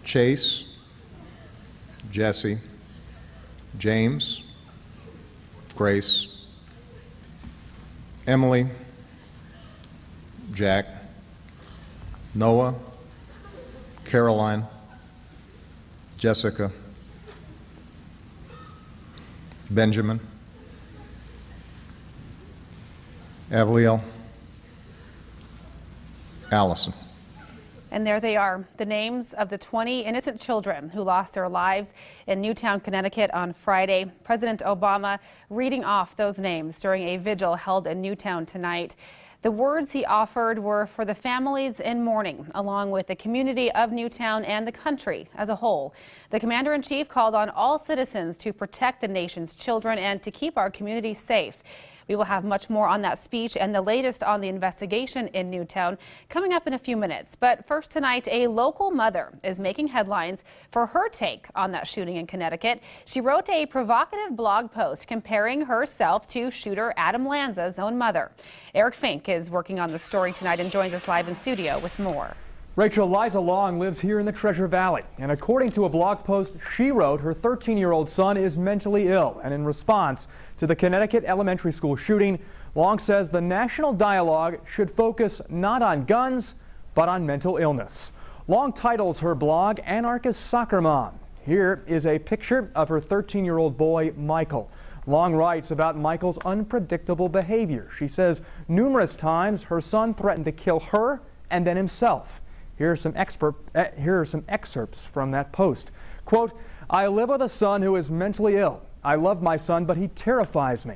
Chase, Jesse, James, Grace, Emily, Jack, Noah, Caroline, Jessica, Benjamin, Avliel, Allison. And there they are, the names of the 20 innocent children who lost their lives in Newtown, Connecticut on Friday. President Obama reading off those names during a vigil held in Newtown tonight. The words he offered were for the families in mourning, along with the community of Newtown and the country as a whole. The commander-in-chief called on all citizens to protect the nation's children and to keep our community safe. We will have much more on that speech and the latest on the investigation in Newtown coming up in a few minutes. But first tonight, a local mother is making headlines for her take on that shooting in Connecticut. She wrote a provocative blog post comparing herself to shooter Adam Lanza's own mother. Eric Fink is working on the story tonight and joins us live in studio with more. Rachel, Liza Long lives here in the Treasure Valley, and according to a blog post she wrote, her 13-year-old son is mentally ill, and in response to the Connecticut elementary school shooting, Long says the national dialogue should focus not on guns, but on mental illness. Long titles her blog Anarchist Soccer Mom. Here is a picture of her 13-year-old boy, Michael. Long writes about Michael's unpredictable behavior. She says numerous times her son threatened to kill her and then himself. Here are some excerpts from that post. Quote, "I live with a son who is mentally ill. I love my son, but he terrifies me.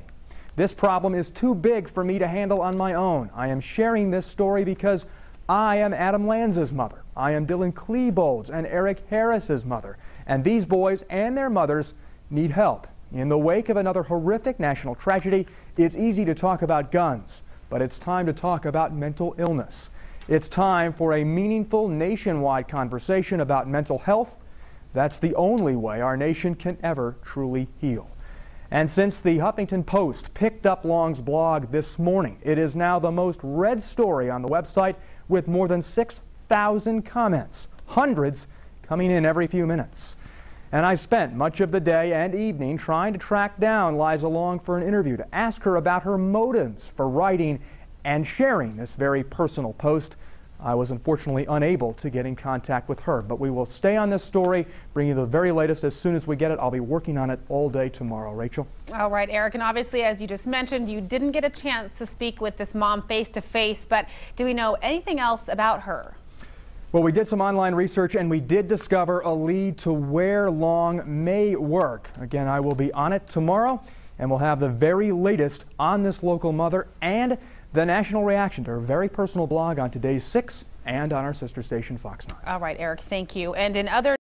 This problem is too big for me to handle on my own. I am sharing this story because I am Adam Lanza's mother. I am Dylan Klebold's and Eric Harris's mother. And these boys and their mothers need help. In the wake of another horrific national tragedy, it's easy to talk about guns, but it's time to talk about mental illness. It's time for a meaningful nationwide conversation about mental health. That's the only way our nation can ever truly heal." And since the Huffington Post picked up Long's blog this morning, it is now the most read story on the website with more than 6,000 comments, hundreds coming in every few minutes. And I spent much of the day and evening trying to track down Liza Long for an interview to ask her about her motives for writing and sharing this very personal post. I was unfortunately unable to get in contact with her, but we will stay on this story, bring you the very latest as soon as we get it. I'll be working on it all day tomorrow. Rachel? All right, Eric, and obviously, as you just mentioned, you didn't get a chance to speak with this mom face to face, but do we know anything else about her? Well, we did some online research and we did discover a lead to where Long may work. Again, I will be on it tomorrow, and we'll have the very latest on this local mother and the national reaction to her very personal blog on today's 6 and on our sister station, Fox 9. All right, Eric, thank you. And in other